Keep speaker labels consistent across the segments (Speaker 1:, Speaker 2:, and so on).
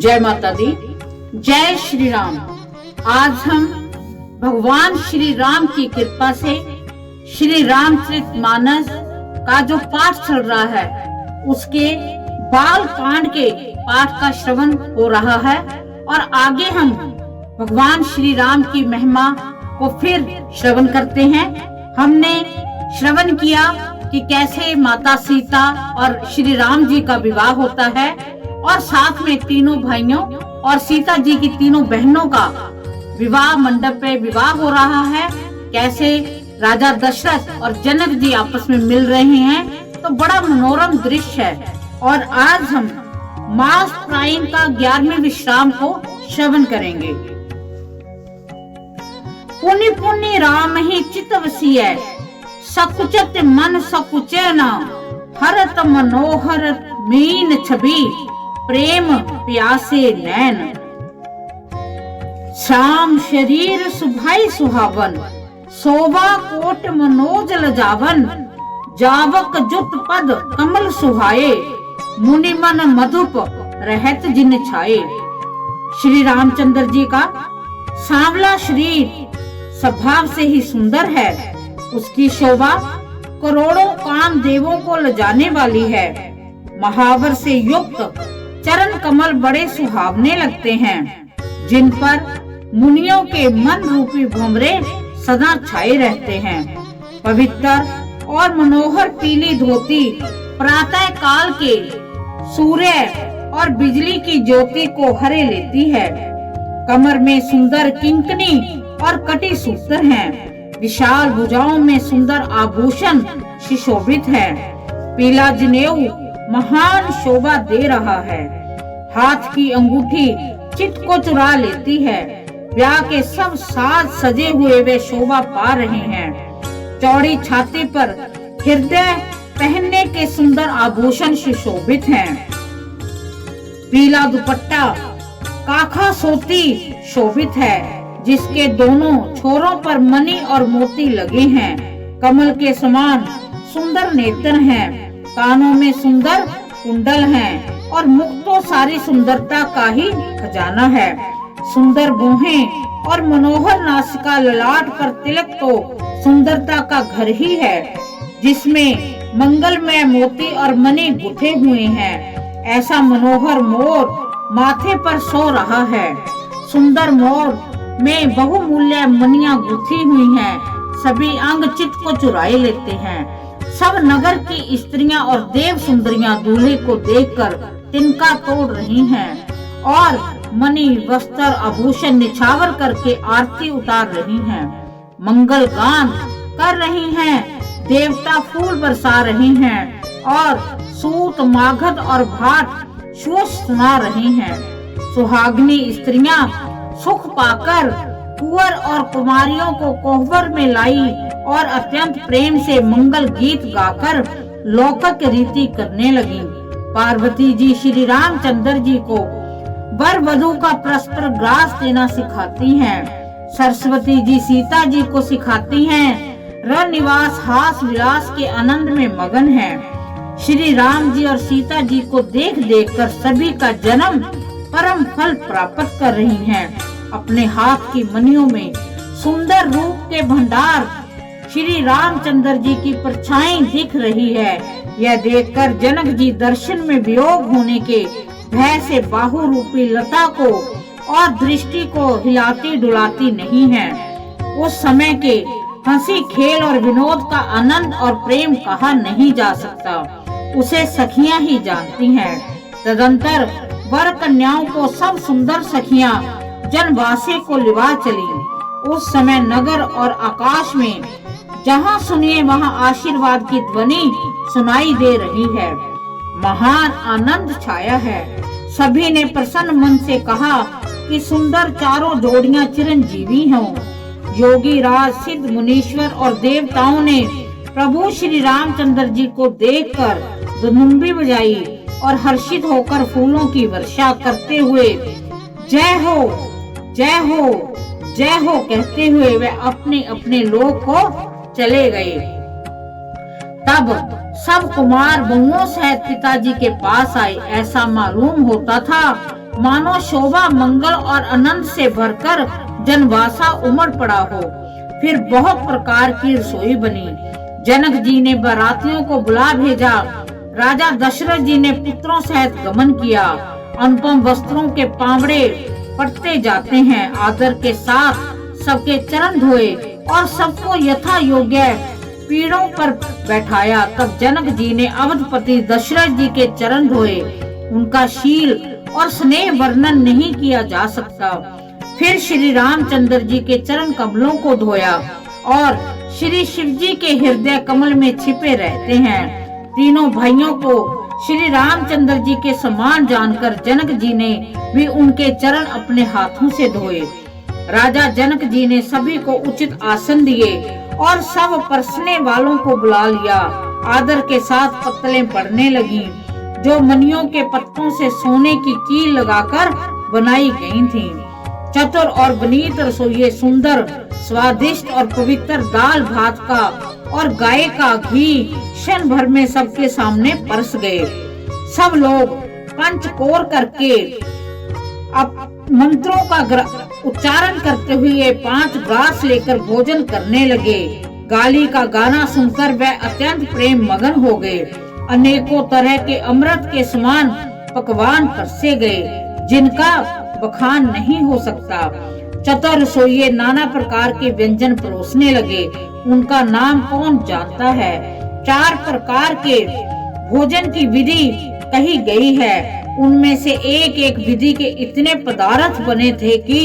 Speaker 1: जय माता दी, जय श्री राम। आज हम भगवान श्री राम की कृपा से श्री रामचरितमानस का जो पाठ चल रहा है उसके बाल कांड के पाठ का श्रवण हो रहा है और आगे हम भगवान श्री राम की महिमा को फिर श्रवण करते हैं। हमने श्रवण किया कि कैसे माता सीता और श्री राम जी का विवाह होता है और साथ में तीनों भाइयों और सीता जी की तीनों बहनों का विवाह मंडप पे विवाह हो रहा है। कैसे राजा दशरथ और जनक जी आपस में मिल रहे हैं, तो बड़ा मनोरम दृश्य है। और आज हम मास प्राइन का 11वें विश्राम को श्रवण करेंगे। पुनि पुनि राम ही चित वसीय, सकुचत मन सकुचे न, हरत मनोहर मीन छवि, प्रेम प्यासे नैन। श्याम शरीर सुभाई सुहावन, शोभा कोट मनोज लजावन, जावक जुत पद कमल सुहाए, मुनि मन मधुप रहत जिन छाए। श्री रामचंद्र जी का सांवला शरीर स्वभाव से ही सुंदर है। उसकी शोभा करोड़ों काम देवों को लजाने वाली है। महावर से युक्त चरण कमल बड़े सुहावने लगते हैं, जिन पर मुनियों के मन रूपी भंवरे सदा छाए रहते हैं। पवित्र और मनोहर पीली धोती प्रातः काल के सूर्य और बिजली की ज्योति को हरे लेती है। कमर में सुंदर किंकनी और कटी सूत्र हैं। विशाल भुजाओं में सुंदर आभूषण सुशोभित है। पीला जनेऊ महान शोभा दे रहा है। हाथ की अंगूठी चित्त को चुरा लेती है। ब्याह के सब साज सजे हुए वे शोभा पा रहे हैं। चौड़ी छाती पर हृदय पहनने के सुंदर आभूषण सुशोभित हैं। पीला दुपट्टा काखा सोती शोभित है, जिसके दोनों छोरों पर मणि और मोती लगे हैं। कमल के समान सुंदर नेत्र हैं। कानों में सुंदर कुंडल हैं और मुख तो सारी सुंदरता का ही खजाना है। सुंदर भौहें और मनोहर नासिका, ललाट पर तिलक तो सुंदरता का घर ही है, जिसमें मंगलमय मोती और मणि गुथे हुए हैं। ऐसा मनोहर मोर माथे पर सो रहा है। सुंदर मोर में बहुमूल्य मणियां गुथी हुई हैं। सभी अंग चित्त को चुराए लेते हैं। सब नगर की स्त्रियां और देव सुंदरियां दूल्हे को देखकर तिनका तोड़ रही हैं और मणि वस्त्र आभूषण निछावर करके आरती उतार रही हैं। मंगल गान कर रही हैं। देवता फूल बरसा रहे हैं और सूत मागध और भाट सुष सुना रही हैं। सुहागिनी स्त्रियां सुख पाकर कुंवर और कुमारियों को कोहबर में लाई और अत्यंत प्रेम से मंगल गीत गाकर लौकिक रीति करने लगी। पार्वती जी श्री रामचंद्र जी को वर वधू का परस्पर ग्रास देना सिखाती हैं। सरस्वती जी सीता जी को सिखाती हैं। रनिवास हास विलास के आनंद में मगन हैं। श्री राम जी और सीता जी को देख देख कर सभी का जन्म परम फल प्राप्त कर रही हैं। अपने हाथ की मणियों में सुंदर रूप के भंडार श्री रामचंद्र जी की परछाई दिख रही है। यह देखकर जनक जी दर्शन में वियोग होने के भय से बाहु रूपी लता को और दृष्टि को हिलाती डुलाती नहीं है। उस समय के हंसी खेल और विनोद का आनंद और प्रेम कहा नहीं जा सकता। उसे सखियां ही जानती हैं। तदंतर वर कन्याओं को सब सुंदर सखियां जनवासे को लिवा चली। उस समय नगर और आकाश में जहाँ सुनिए वहाँ आशीर्वाद की ध्वनि सुनाई दे रही है। महान आनंद छाया है। सभी ने प्रसन्न मन से कहा कि सुंदर चारों जोड़ियां चिरंजीवी हों। योगी राज सिद्ध मुनीश्वर और देवताओं ने प्रभु श्री रामचंद्र जी को देखकर दुनुम्बी बजाई और हर्षित होकर फूलों की वर्षा करते हुए जय हो जय हो जय हो कहते हुए वे अपने अपने लोक को चले गए। तब सब कुमार बहुओं सहित पिताजी के पास आए। ऐसा मालूम होता था मानो शोभा, मंगल और आनंद से भरकर जनवासा उमड़ पड़ा हो। फिर बहुत प्रकार की रसोई बनी। जनक जी ने बारातियों को बुला भेजा। राजा दशरथ जी ने पुत्रों सहित गमन किया। अनुपम वस्त्रों के पावड़े पड़ते जाते हैं। आदर के साथ सबके चरण धोए और सबको यथा योग्य पीढ़ों पर बैठाया। तब जनक जी ने अवधपति दशरथ जी के चरण धोए। उनका शील और स्नेह वर्णन नहीं किया जा सकता। फिर श्री रामचंद्र जी के चरण कमलों को धोया और श्री शिव जी के हृदय कमल में छिपे रहते हैं। तीनों भाइयों को श्री रामचंद्र जी के समान जानकर जनक जी ने भी उनके चरण अपने हाथों से धोए। राजा जनक जी ने सभी को उचित आसन दिए और सब परसने वालों को बुला लिया। आदर के साथ पत्तलें पड़ने लगी, जो मनियों के पत्तों से सोने की कील लगाकर बनाई गई थीं। चतुर और बनीत रसोइये सुंदर, स्वादिष्ट और पवित्र दाल भात का और गाय का घी क्षण भर में सबके सामने परस गए। सब लोग पंचकोर करके मंत्रों का उच्चारण करते हुए 5 ग्रास लेकर भोजन करने लगे। गाली का गाना सुनकर वह अत्यंत प्रेम मगन हो गए। अनेकों तरह के अमृत के समान पकवान परसे गए, जिनका बखान नहीं हो सकता। चतुर रसोइये नाना प्रकार के व्यंजन परोसने लगे। उनका नाम कौन जानता है। 4 प्रकार के भोजन की विधि कही गई है। उनमें से एक एक विधि के इतने पदार्थ बने थे कि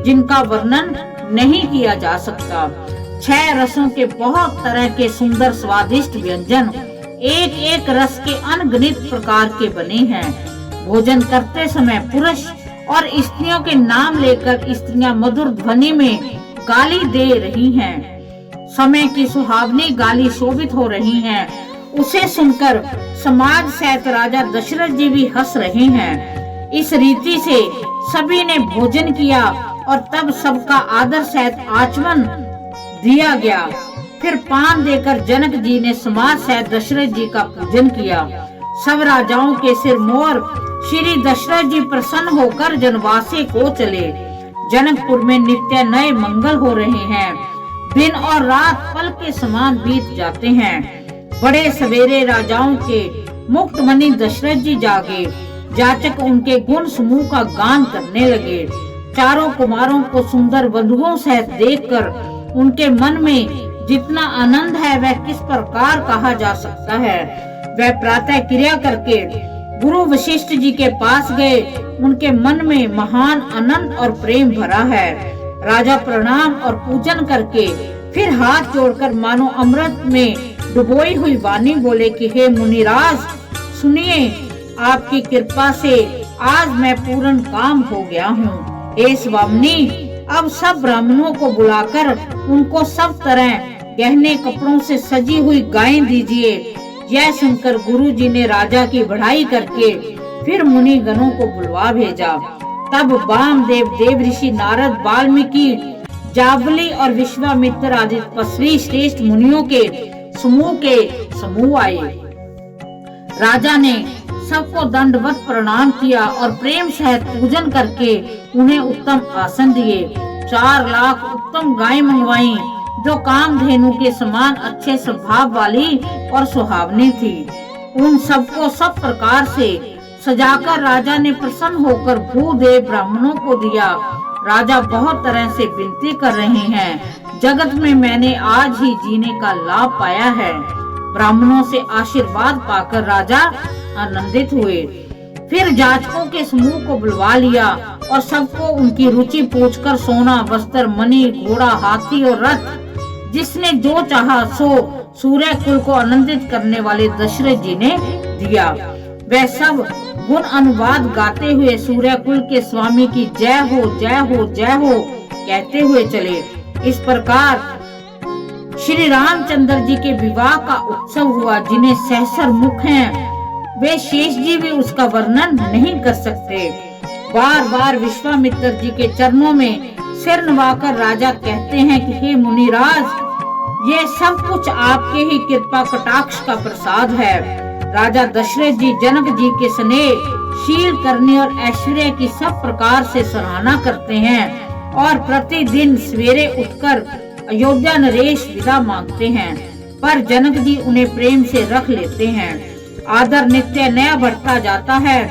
Speaker 1: जिनका वर्णन नहीं किया जा सकता। 6 रसों के बहुत तरह के सुंदर स्वादिष्ट व्यंजन एक एक रस के अनगिनत प्रकार के बने हैं। भोजन करते समय पुरुष और स्त्रियों के नाम लेकर स्त्रियां मधुर ध्वनि में गाली दे रही हैं। समय की सुहावनी गाली शोभित हो रही हैं। उसे सुनकर समाज सहित राजा दशरथ जी भी हंस रहे हैं। इस रीति से सभी ने भोजन किया और तब सबका आदर सहित आचमन दिया गया। फिर पान देकर जनक जी ने समाज सहित दशरथ जी का पूजन किया। सब राजाओं के सिर मोर श्री दशरथ जी प्रसन्न होकर जनवासे को चले। जनकपुर में नित्य नए मंगल हो रहे हैं। दिन और रात पल के समान बीत जाते हैं। बड़े सवेरे राजाओं के मुक्तमणि दशरथ जी जागे। जाचक उनके गुण समूह का गान करने लगे। चारों कुमारों को सुंदर वधुओं सहित देखकर उनके मन में जितना आनंद है वह किस प्रकार कहा जा सकता है। वह प्रातः क्रिया करके गुरु वशिष्ठ जी के पास गए। उनके मन में महान आनंद और प्रेम भरा है। राजा प्रणाम और पूजन करके फिर हाथ जोड़कर मानो अमृत में डुबोई हुई वाणी बोले कि हे मुनिराज सुनिए, आपकी कृपा से आज मैं पूर्ण काम हो गया हूँ। हे स्वामिनी, अब सब ब्राह्मणों को बुलाकर उनको सब तरह गहने कपड़ों से सजी हुई गायें दीजिए। यह सुनकर गुरु जी ने राजा की बढ़ाई करके फिर मुनि गणों को बुलवा भेजा। तब वामदेव, देव ऋषि, नारद, वाल्मीकि, जाबली और विश्वामित्र आदि तपस्वी श्रेष्ठ मुनियों के समूह आए। राजा ने सबको दंडवत प्रणाम किया और प्रेम सहित पूजन करके उन्हें उत्तम आसन दिए। 4 लाख उत्तम गाय मंगवाई, जो कामधेनु के समान अच्छे स्वभाव वाली और सुहावनी थी। उन सबको सब प्रकार से सजाकर राजा ने प्रसन्न होकर भूदेव ब्राह्मणों को दिया। राजा बहुत तरह से विनती कर रहे हैं, जगत में मैंने आज ही जीने का लाभ पाया है। ब्राह्मणों से आशीर्वाद पाकर राजा आनंदित हुए। फिर जाचकों के समूह को बुलवा लिया और सबको उनकी रुचि पूछकर सोना, वस्त्र, मणि, घोड़ा, हाथी और रथ जिसने जो चाहा सो सूर्य कुल को आनंदित करने वाले दशरथ जी ने दिया। वह सब गुण अनुवाद गाते हुए सूर्य कुल के स्वामी की जय हो, जय हो, जय हो कहते हुए चले। इस प्रकार श्री रामचंद्र जी के विवाह का उत्सव हुआ। जिन्हें सहस्र मुख हैं, वे शेष जी भी उसका वर्णन नहीं कर सकते। बार बार विश्वामित्र जी के चरणों में सिर नवाकर राजा कहते हैं कि हे मुनिराज, ये सब कुछ आपके ही कृपा कटाक्ष का प्रसाद है। राजा दशरथ जी जनक जी के स्नेह, शील करने और ऐश्वर्य की सब प्रकार से सराहना करते हैं और प्रतिदिन सवेरे उठकर अयोध्या नरेश विदा मांगते हैं, पर जनक जी उन्हें प्रेम से रख लेते हैं। आदर नित्य नया बढ़ता जाता है।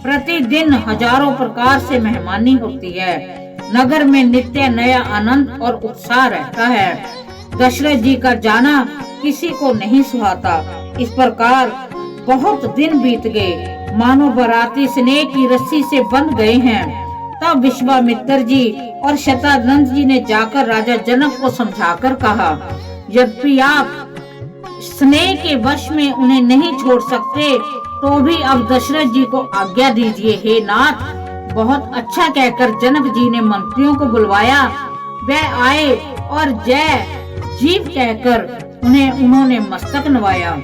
Speaker 1: प्रतिदिन हजारों प्रकार से मेहमानी होती है। नगर में नित्य नया आनंद और उत्साह रहता है। दशरथ जी का जाना किसी को नहीं सुहाता। इस प्रकार बहुत दिन बीत गए, मानो बाराती स्नेह की रस्सी से बंध गए हैं। तब विश्वामित्र जी और शतानंद जी ने जाकर राजा जनक को समझाकर कहा, यद्यपि आप स्नेह के वश में उन्हें नहीं छोड़ सकते, तो भी अब दशरथ जी को आज्ञा दीजिए। हे नाथ, बहुत अच्छा कहकर जनक जी ने मंत्रियों को बुलवाया। वह आए और जय जीव कहकर उन्होंने मस्तक नवाया।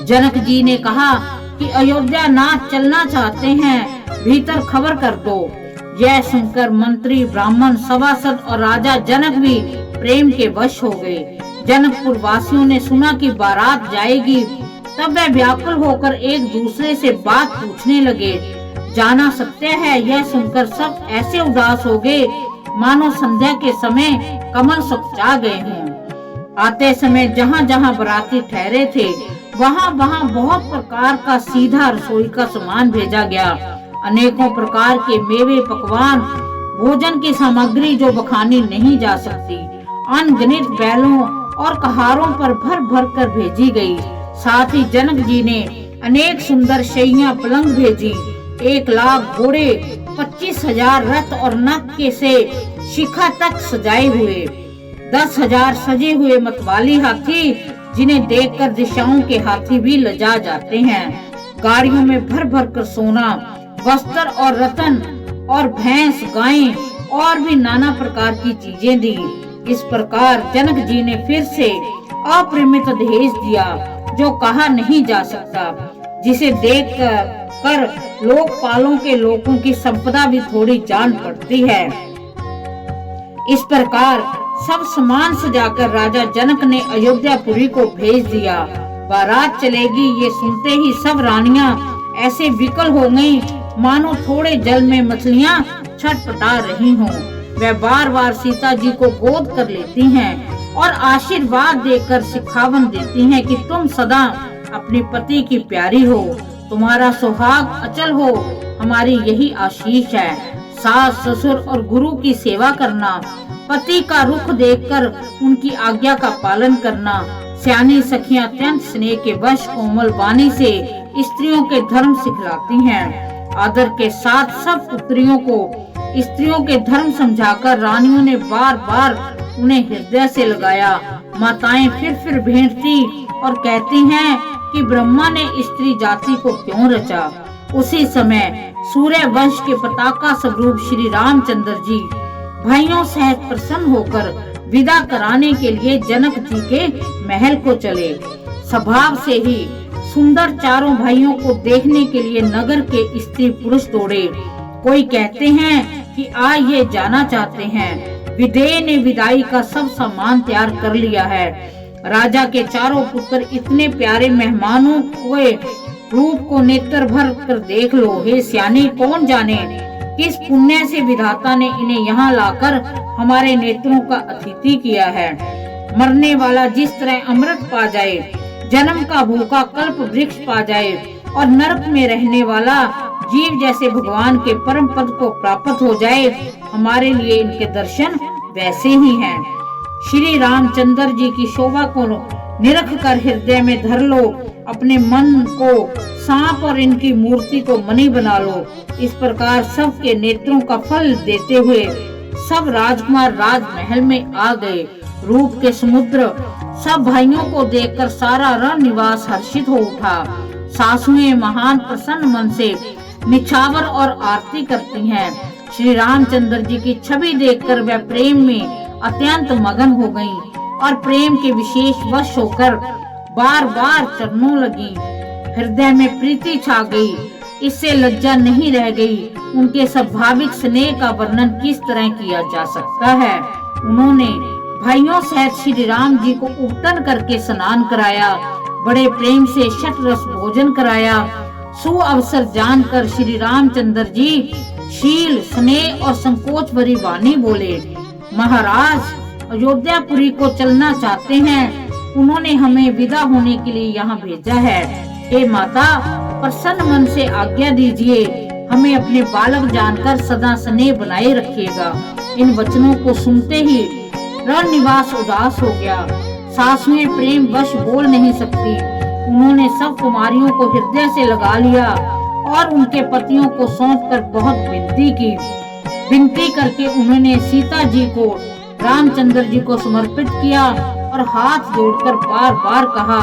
Speaker 1: जनक जी ने कहा कि अयोध्या नाथ चलना चाहते हैं, भीतर खबर कर दो। यह सुनकर मंत्री, ब्राह्मण, सभासद और राजा जनक भी प्रेम के वश हो गए। जनकपुर वासियों ने सुना कि बारात जाएगी, तब वह व्याकुल होकर एक दूसरे से बात पूछने लगे। जाना सत्य है, यह सुनकर सब ऐसे उदास हो गए मानो संध्या के समय कमल सुखचा गए हों। आते समय जहाँ जहाँ बाराती ठहरे थे, वहाँ वहाँ बहुत प्रकार का सीधा रसोई का सामान भेजा गया। अनेकों प्रकार के मेवे, पकवान, भोजन की सामग्री जो बखानी नहीं जा सकती, अनगिनत बैलों और कहारों पर भर भर कर भेजी गई। साथ ही जनक जी ने अनेक सुंदर शैया पलंग भेजी। 1,00,000 घोड़े, 25,000 रथ और नख के से शिखा तक सजाए हुए, 10,000 सजे हुए मतवाली हाथी, जिन्हें देखकर दिशाओं के हाथी भी लजा जाते हैं। गाड़ियों में भर भर कर सोना, वस्त्र और रतन और भैंस, गायें और भी नाना प्रकार की चीजें दी। इस प्रकार जनक जी ने फिर से अपरिमित दहेज दिया, जो कहा नहीं जा सकता, जिसे देख कर लोकपालों के लोगों की संपदा भी थोड़ी जान पड़ती है। इस प्रकार सब सामान सजाकर राजा जनक ने अयोध्यापुरी को भेज दिया। बारात चलेगी ये सुनते ही सब रानियां ऐसे विकल हो गईं, मानो थोड़े जल में मछलियां छटपटा रही हों। वे बार बार सीता जी को गोद कर लेती हैं और आशीर्वाद देकर सिखावन देती हैं कि तुम सदा अपने पति की प्यारी हो, तुम्हारा सुहाग अचल हो, हमारी यही आशीष है। सास, ससुर और गुरु की सेवा करना, पति का रुख देखकर उनकी आज्ञा का पालन करना। सियानी सखियां अत्यंत स्नेह के वश कोमल वाणी से स्त्रियों के धर्म सिखलाती हैं। आदर के साथ सब पुत्रियों को स्त्रियों के धर्म समझाकर रानियों ने बार बार उन्हें हृदय से लगाया। माताएं फिर भेंटती और कहती हैं कि ब्रह्मा ने स्त्री जाति को क्यों रचा। उसी समय सूर्य वंश के पताका स्वरूप श्री रामचंद्र जी भाइयों सहित प्रसन्न होकर विदा कराने के लिए जनक जी के महल को चले। स्वभाव से ही सुंदर चारों भाइयों को देखने के लिए नगर के स्त्री पुरुष दौड़े। कोई कहते हैं कि आज ये जाना चाहते हैं। विदेह ने विदाई का सब सामान तैयार कर लिया है। राजा के चारों पुत्र इतने प्यारे मेहमानों के रूप को नेत्र भर कर देख लो। हे सियानी, कौन जाने किस पुण्य से विधाता ने इन्हें यहाँ लाकर हमारे नेत्रों का अतिथि किया है। मरने वाला जिस तरह अमृत पा जाए, जन्म का भूखा कल्प वृक्ष पा जाए और नरक में रहने वाला जीव जैसे भगवान के परम पद को प्राप्त हो जाए, हमारे लिए इनके दर्शन वैसे ही हैं। श्री रामचंद्र जी की शोभा को निरख कर हृदय में धर लो। अपने मन को सांप और इनकी मूर्ति को मणि बना लो। इस प्रकार सबके नेत्रों का फल देते हुए सब राजकुमार राजमहल में आ गए। रूप के समुद्र सब भाइयों को देखकर सारा रण निवास हर्षित हो उठा। सासुएं महान प्रसन्न मन से निछावर और आरती करती हैं। श्री रामचंद्र जी की छवि देखकर वह प्रेम में अत्यंत मगन हो गईं और प्रेम के विशेष वश होकर बार बार चरणों लगी। हृदय में प्रीति छा गई, इससे लज्जा नहीं रह गई। उनके स्वाभाविक स्नेह का वर्णन किस तरह किया जा सकता है। उन्होंने भाइयों सहित श्री राम जी को उपटन करके स्नान कराया, बड़े प्रेम से षट रस भोजन कराया सुअवसर जानकर श्री रामचंद्र जी शील, स्नेह और संकोच भरी वाणी बोले, महाराज अयोध्यापुरी को चलना चाहते हैं, उन्होंने हमें विदा होने के लिए यहाँ भेजा है। हे माता, प्रसन्न मन से आज्ञा दीजिए, हमें अपने बालक जानकर सदा स्नेह बनाए रखिएगा। इन वचनों को सुनते ही रणनिवास उदास हो गया। सासुएं प्रेम वश बोल नहीं सकती। उन्होंने सब कुमारियों को हृदय से लगा लिया और उनके पतियों को सौंपकर बहुत विनती करके उन्होंने सीता जी को रामचंद्र जी को समर्पित किया और हाथ जोड़कर बार बार कहा,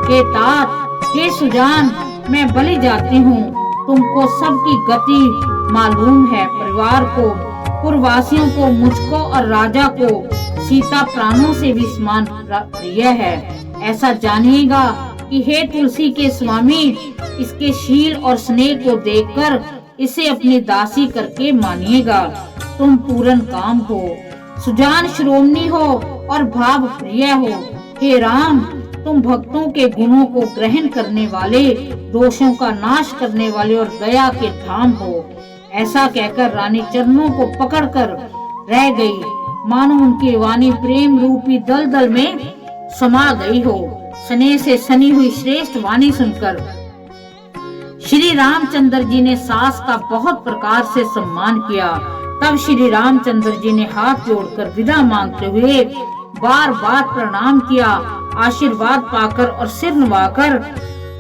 Speaker 1: हे तात, हे सुजान, मैं बलि जाती हूँ। तुमको सबकी गति मालूम है। परिवार को, पुरवासियों को, मुझको और राजा को सीता प्राणों से भी समान प्रिय है। ऐसा जानिएगा कि हे तुलसी के स्वामी, इसके शील और स्नेह को देखकर इसे अपनी दासी करके मानिएगा। तुम पूर्ण काम हो, सुजान शिरोमणि हो और भाव प्रिय हो। हे राम, तुम भक्तों के गुणों को ग्रहण करने वाले, दोषों का नाश करने वाले और दया के धाम हो। ऐसा कहकर रानी चरणों को पकड़कर रह गई, मानो उनकी वाणी प्रेम रूपी दलदल में समा गई हो। स्नेह से सनी हुई श्रेष्ठ वाणी सुनकर श्री रामचंद्र जी ने सास का बहुत प्रकार से सम्मान किया। तब श्री रामचंद्र जी ने हाथ जोड़कर विदा मांगते हुए बार बार प्रणाम किया। आशीर्वाद पाकर और सिर नवाकर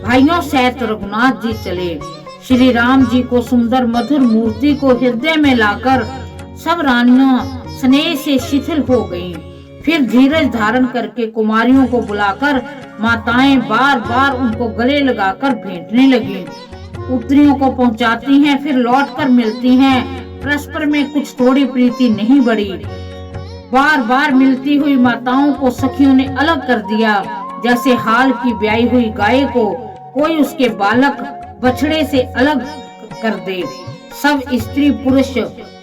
Speaker 1: भाइयों सहित रघुनाथ जी चले। श्री राम जी को सुंदर मधुर मूर्ति को हृदय में लाकर सब रानियां स्नेह से शिथिल हो गईं। फिर धीरज धारण करके कुमारियों को बुलाकर माताएं बार बार उनको गले लगाकर भेंटने लगी। पुत्रियों को पहुंचाती हैं, फिर लौटकर मिलती हैं। परस्पर में कुछ थोड़ी प्रीति नहीं बढ़ी। बार बार मिलती हुई माताओं को सखियों ने अलग कर दिया, जैसे हाल की ब्याई हुई गाय को कोई उसके बालक बछड़े से अलग कर दे। सब स्त्री पुरुष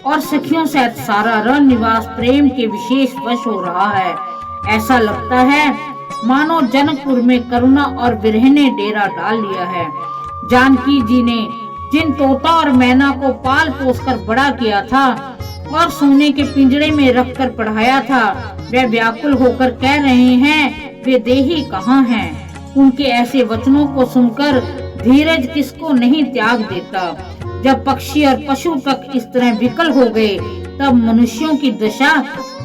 Speaker 1: और सखियों सहित सारा रणनिवास प्रेम के विशेष वश हो रहा है। ऐसा लगता है मानो जनकपुर में करुणा और विरह ने डेरा डाल लिया है। जानकी जी ने जिन तोता और मैना को पाल पोसकर बड़ा किया था और सोने के पिंजरे में रखकर पढ़ाया था, वे व्याकुल होकर कह रहे हैं, वे देही कहाँ हैं। उनके ऐसे वचनों को सुनकर धीरज किसको नहीं त्याग देता। जब पक्षी और पशु तक इस तरह विकल हो गए, तब मनुष्यों की दशा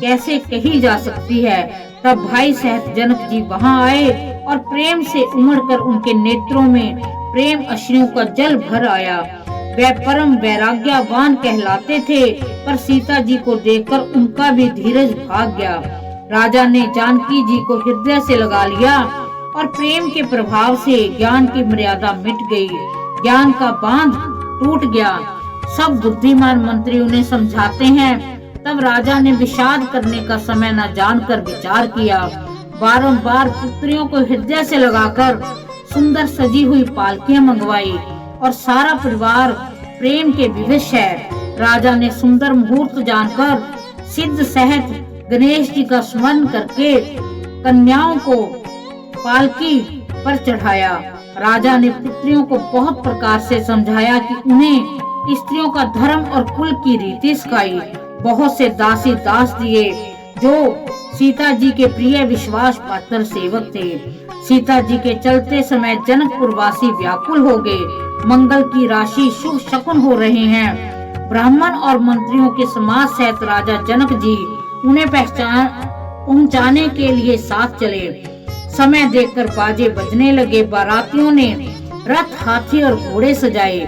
Speaker 1: कैसे कही जा सकती है। तब भाई सहित जनक जी वहां आए और प्रेम से उमड़कर उनके नेत्रों में प्रेम अश्रुओं का जल भर आया। वे परम वैराग्यवान कहलाते थे, पर सीता जी को देखकर उनका भी धीरज भाग गया। राजा ने जानकी जी को हृदय से लगा लिया और प्रेम के प्रभाव से ज्ञान की मर्यादा मिट गई। ज्ञान का बांध टूट गया। सब बुद्धिमान मंत्री उन्हें समझाते हैं। तब राजा ने विषाद करने का समय न जानकर विचार किया। बारंबार पुत्रियों को हृदय से लगाकर सुंदर सजी हुई पालकियां मंगवाई और सारा परिवार प्रेम के विवश है। राजा ने सुंदर मुहूर्त जानकर सिद्ध सहित गणेश जी का स्मरण करके कन्याओं को पालकी पर चढ़ाया। राजा ने पुत्रियों को बहुत प्रकार से समझाया कि उन्हें स्त्रियों का धर्म और कुल की रीति सिखाई। बहुत से दासी दास दिए जो सीता जी के प्रिय विश्वास पात्र सेवक थे। सीता जी के चलते समय जनकपुर वासी व्याकुल हो गए। मंगल की राशि शुभ शकुन हो रहे हैं। ब्राह्मण और मंत्रियों के समाज सहित राजा जनक जी उन्हें पहुंचाने के लिए साथ चले। समय देखकर बाजे बजने लगे। बारातियों ने रथ, हाथी और घोड़े सजाए।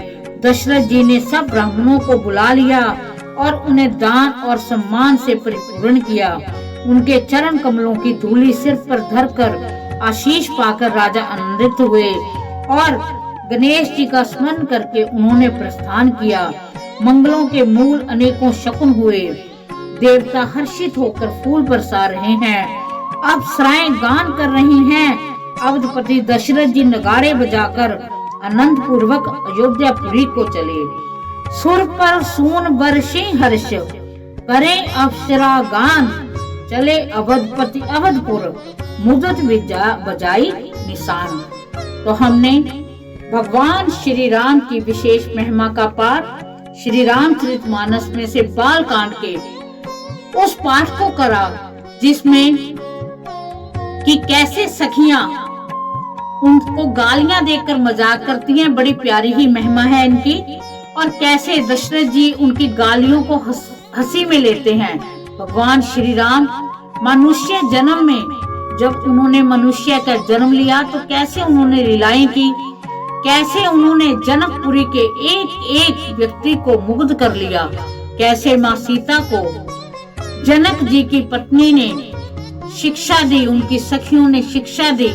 Speaker 1: दशरथ जी ने सब ब्राह्मणों को बुला लिया और उन्हें दान और सम्मान से परिपूर्ण किया। उनके चरण कमलों की धूली सिर पर धरकर आशीष पाकर राजा आनंदित हुए और गणेश जी का स्मरण करके उन्होंने प्रस्थान किया। मंगलों के मूल अनेकों शकुन हुए। देवता हर्षित होकर फूल बरसा रहे हैं। अप्सराएं गान कर रही हैं। अवधपति दशरथ जी नगाड़े बजाकर आनंद पूर्वक अयोध्यापुरी को चले। सुर पर सून बरसे हर्ष, करें अप्सरा गान, चले अवधपति अवधपुर, मुदत बजाई निशान। तो हमने भगवान श्री राम की विशेष महिमा का पाठ श्री रामचरितमानस में से बाल कांड के उस पाठ को करा जिसमें कि कैसे सखियां उनको गालियां देकर मजाक करती हैं, बड़ी प्यारी ही महिमा है इनकी, और कैसे दशरथ जी उनकी गालियों को हंसी में लेते हैं। भगवान श्री राम मनुष्य जन्म में जब उन्होंने मनुष्य का जन्म लिया तो कैसे उन्होंने लीलाएं की, कैसे उन्होंने जनकपुरी के एक एक व्यक्ति को मुग्ध कर लिया, कैसे माँ सीता को जनक जी की पत्नी ने शिक्षा दी, उनकी सखियों ने शिक्षा दी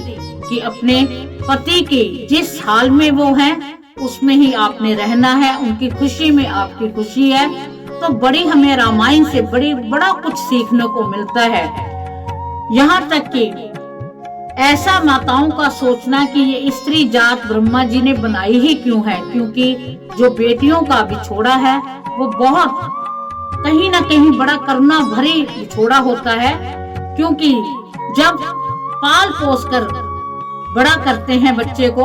Speaker 1: कि अपने पति की जिस हाल में वो हैं उसमें ही आपने रहना है, उनकी खुशी में आपकी खुशी है। तो बड़ी हमें रामायण से बड़ा कुछ सीखने को मिलता है। यहाँ तक कि ऐसा माताओं का सोचना कि ये स्त्री जात ब्रह्मा जी ने बनाई ही क्यों है, क्योंकि जो बेटियों का बिछोड़ा है वो बहुत कहीं ना कहीं बड़ा करुणा भरी बिछोड़ा होता है, क्योंकि जब पाल पोस कर बड़ा करते हैं बच्चे को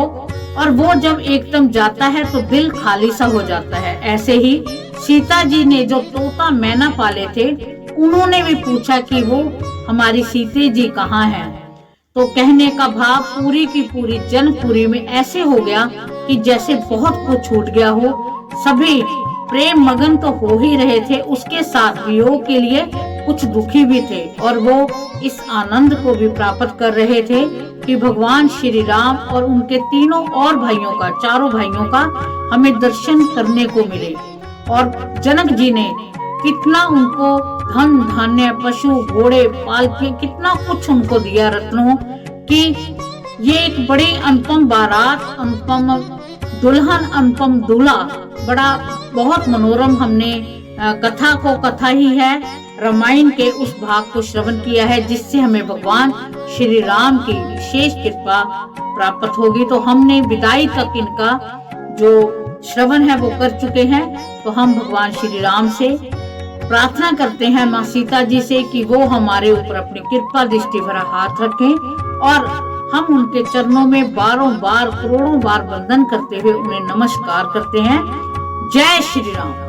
Speaker 1: और वो जब एकदम जाता है तो दिल खाली सा हो जाता है। ऐसे ही सीता जी ने जो तोता मैना पाले थे उन्होंने भी पूछा कि वो हमारी सीते जी कहाँ हैं। तो कहने का भाव पूरी की पूरी जनकपुरी में ऐसे हो गया कि जैसे बहुत कुछ छूट गया हो। सभी प्रेम मगन तो हो ही रहे थे, उसके साथ वियोग के लिए कुछ दुखी भी थे, और वो इस आनंद को भी प्राप्त कर रहे थे कि भगवान श्री राम और उनके तीनों और भाइयों का, चारों भाइयों का हमें दर्शन करने को मिले। और जनक जी ने कितना उनको धन धान्य, पशु घोड़े पालके कितना कुछ उनको दिया रत्नों कि ये एक बड़ी अनुपम बारात, अनुपम दुल्हन, अनुपम दूल्हा, बड़ा बहुत मनोरम हमने कथा को कथा ही है रामायण के उस भाग को श्रवण किया है जिससे हमें भगवान श्री राम की विशेष कृपा प्राप्त होगी। तो हमने विदाई तक इनका जो श्रवण है वो कर चुके हैं। तो हम भगवान श्री राम से प्रार्थना करते हैं, माँ सीता जी से, कि वो हमारे ऊपर अपनी कृपा दृष्टि भरा हाथ रखें और हम उनके चरणों में बारों बार करोड़ों बार वंदन करते हुए उन्हें नमस्कार करते हैं। जय श्री राम।